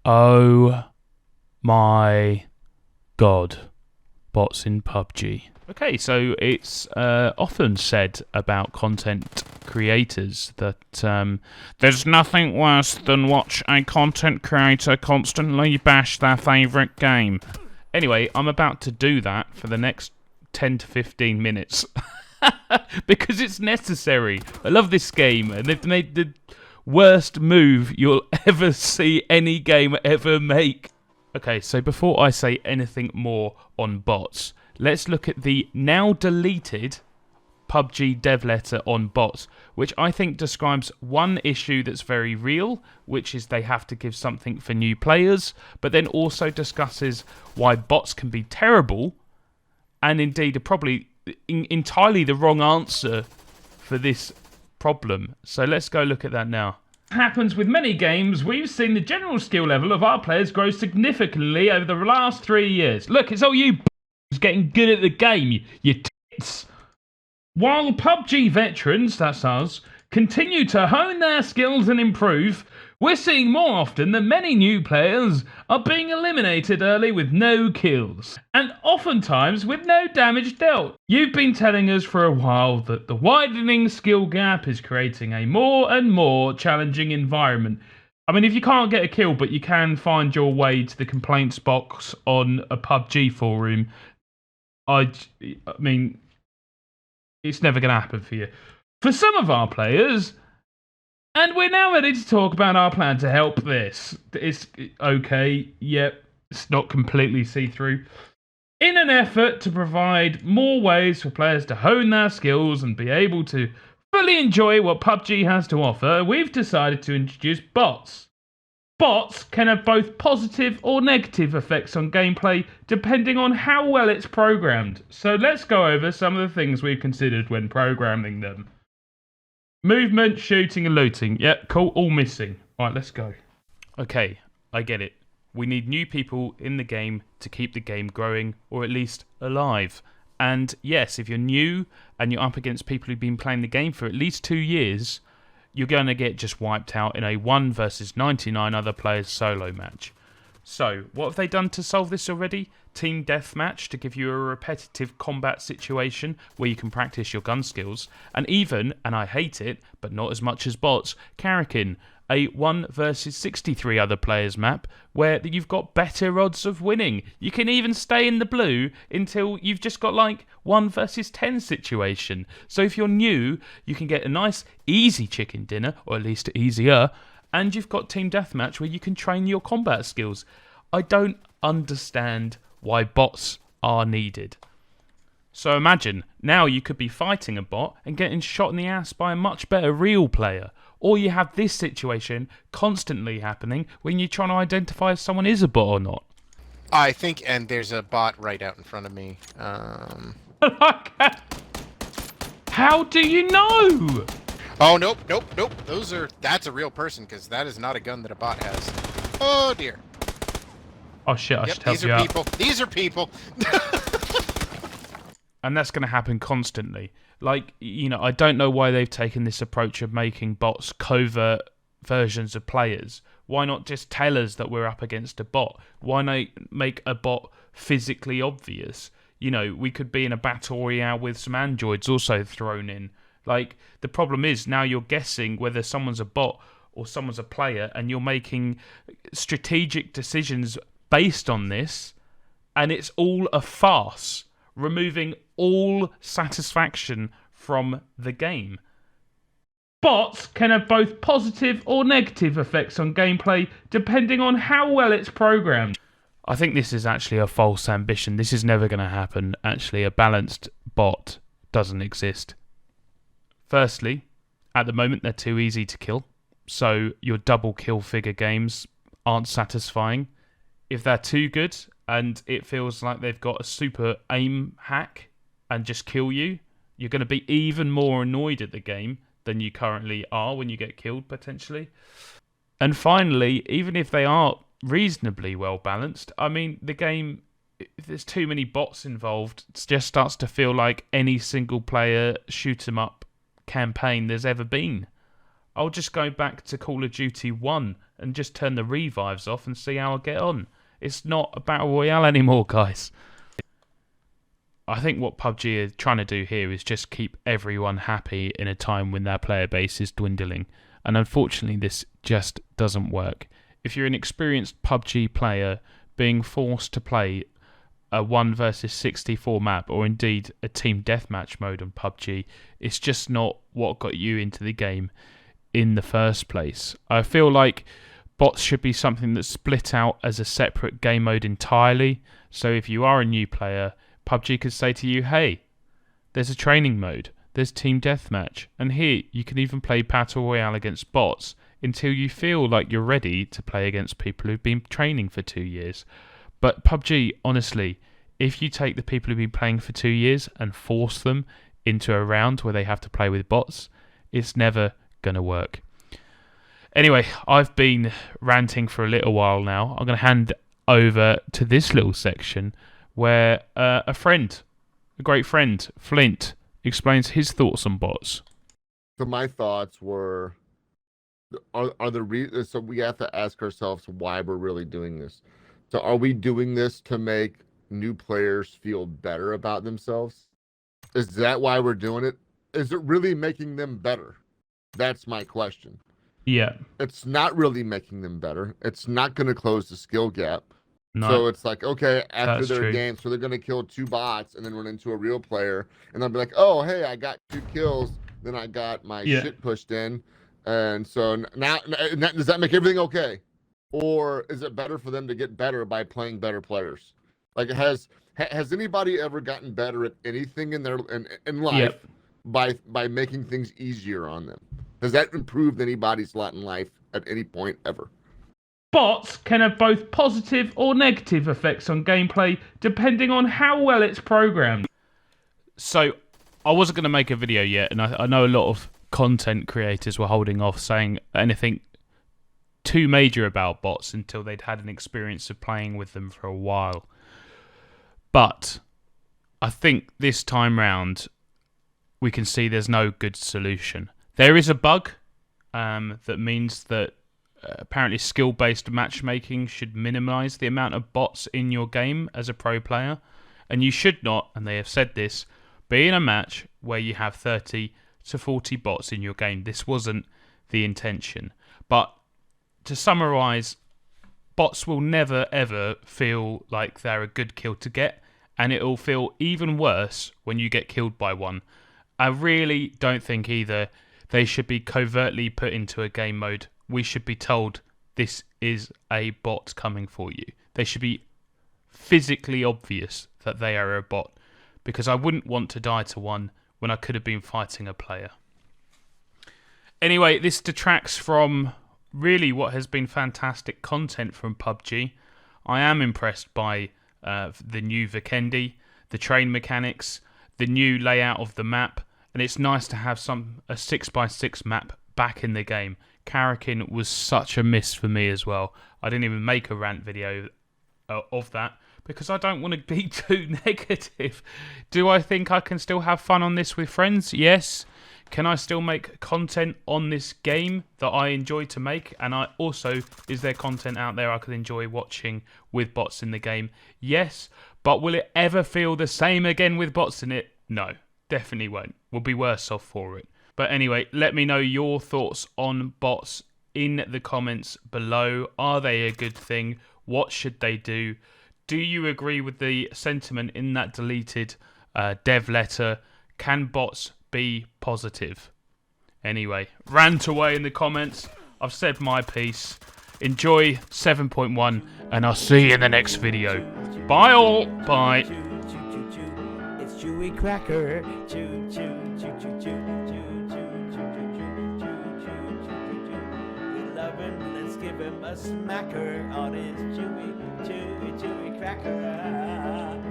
Oh my god. Bots in PUBG. Okay, so it's often said about content creators that there's nothing worse than watch a content creator constantly bash their favourite game. Anyway, I'm about to do that for the next 10 to 15 minutes. Because it's necessary. I love this game, and they've made the worst move you'll ever see any game ever make. Okay, so before I say anything more on bots, let's look at the now deleted PUBG dev letter on bots, which I think describes one issue that's very real, which is they have to give something for new players, but then also discusses why bots can be terrible, and indeed are probably entirely the wrong answer for this problem. So let's go look at that now. Happens with many games, we've seen the general skill level of our players grow significantly over the last 3 years. Look, it's all you getting good at the game, you tits. While PUBG veterans, that's us, continue to hone their skills and improve, we're seeing more often that many new players are being eliminated early with no kills, and oftentimes with no damage dealt. You've been telling us for a while that the widening skill gap is creating a more and more challenging environment. I mean, if you can't get a kill, but you can find your way to the complaints box on a PUBG forum, I mean, it's never going to happen for you. For some of our players, and we're now ready to talk about our plan to help this. It's okay, yep, it's not completely see-through. In an effort to provide more ways for players to hone their skills and be able to fully enjoy what PUBG has to offer, we've decided to introduce bots. Bots can have both positive or negative effects on gameplay depending on how well it's programmed. So let's go over some of the things we've considered when programming them. Movement, shooting and looting. Yep, cool, all missing. Alright, let's go. Okay, I get it. We need new people in the game to keep the game growing, or at least alive. And yes, if you're new and you're up against people who've been playing the game for at least 2 years, you're going to get just wiped out in a 1 versus 99 other players solo match. So, what have they done to solve this already? Team deathmatch to give you a repetitive combat situation where you can practice your gun skills. And even, and I hate it, but not as much as bots, Karakin, a 1 versus 63 other players map where you've got better odds of winning. You can even stay in the blue until you've just got like 1 versus 10 situation. So if you're new, you can get a nice easy chicken dinner, or at least easier, and you've got team deathmatch where you can train your combat skills. I don't understand why bots are needed. So imagine, now you could be fighting a bot and getting shot in the ass by a much better real player. Or you have this situation constantly happening when you're trying to identify if someone is a bot or not. I think, and there's a bot right out in front of me. How do you know? Oh, nope. That's a real person, because that is not a gun that a bot has. Oh, dear. Oh, shit, I should help you out. These are people. And that's going to happen constantly. Like, you know, I don't know why they've taken this approach of making bots covert versions of players. Why not just tell us that we're up against a bot? Why not make a bot physically obvious? You know, we could be in a battle royale with some androids also thrown in. Like, the problem is now you're guessing whether someone's a bot or someone's a player, and you're making strategic decisions based on this, and it's all a farce, removing all satisfaction from the game. Bots can have both positive or negative effects on gameplay depending on how well it's programmed. I think this is actually a false ambition. This is never going to happen. Actually, a balanced bot doesn't exist. Firstly, at the moment they're too easy to kill, so your double kill figure games aren't satisfying. If they're too good and it feels like they've got a super aim hack and just kill you, you're going to be even more annoyed at the game than you currently are when you get killed, potentially. And finally, even if they are reasonably well balanced, I mean, the game, if there's too many bots involved, it just starts to feel like any single player shoot 'em up campaign there's ever been. I'll just go back to Call of Duty 1 and just turn the revives off and see how I get on. It's not a battle royale anymore, guys. I think what PUBG is trying to do here is just keep everyone happy in a time when their player base is dwindling. And unfortunately, this just doesn't work. If you're an experienced PUBG player being forced to play a 1 versus 64 map, or indeed a team deathmatch mode on PUBG, it's just not what got you into the game in the first place. I feel like bots should be something that's split out as a separate game mode entirely. So if you are a new player, PUBG could say to you, hey, there's a training mode, there's team deathmatch, and here you can even play battle royale against bots until you feel like you're ready to play against people who've been training for 2 years. But PUBG, honestly, if you take the people who've been playing for 2 years and force them into a round where they have to play with bots, it's never going to work. Anyway, I've been ranting for a little while now. I'm going to hand over to this little section where a great friend, Flint, explains his thoughts on bots. So my thoughts were, so we have to ask ourselves why we're really doing this. So are we doing this to make new players feel better about themselves? Is that why we're doing it? Is it really making them better? That's my question. Yeah. It's not really making them better. It's not going to close the skill gap. No. So it's like, okay, after That's their true. game, so they're going to kill 2 bots and then run into a real player. And they'll be like, oh, hey, I got 2 kills. Then I got my shit pushed in. And so now, does that make everything okay? Or is it better for them to get better by playing better players? Like, has anybody ever gotten better at anything in their in life by making things easier on them? Has that improved anybody's lot in life at any point ever? Bots can have both positive or negative effects on gameplay depending on how well it's programmed. So, I wasn't going to make a video yet, and I know a lot of content creators were holding off saying anything too major about bots until they'd had an experience of playing with them for a while. But I think this time round we can see there's no good solution. There is a bug that means that apparently skill-based matchmaking should minimize the amount of bots in your game as a pro player, and you should not, and they have said this, be in a match where you have 30 to 40 bots in your game. This wasn't the intention. But to summarize, bots will never ever feel like they're a good kill to get, and it'll feel even worse when you get killed by one. I really don't think either they should be covertly put into a game mode. We should be told this is a bot coming for you. They should be physically obvious that they are a bot, because I wouldn't want to die to one when I could have been fighting a player. Anyway, this detracts from really what has been fantastic content from PUBG. I am impressed by the new Vikendi, the train mechanics, the new layout of the map, and it's nice to have a 6x6 map back in the game. Karakin was such a miss for me as well. I didn't even make a rant video of that because I don't want to be too negative. Do I think I can still have fun on this with friends? Yes. Can I still make content on this game that I enjoy to make? And is there content out there I could enjoy watching with bots in the game? Yes. But will it ever feel the same again with bots in it? No, definitely won't. We'll be worse off for it. But anyway, let me know your thoughts on bots in the comments below. Are they a good thing? What should they do? Do you agree with the sentiment in that deleted dev letter? Can bots be positive? Anyway, rant away in the comments. I've said my piece. Enjoy 7.1, and I'll see you in the next video. Bye all. Bye. It's Chewy Cracker. Chew, chew, chew, chew, chew, chew. Let's give him a smacker on his chewy, chewy, chewy cracker.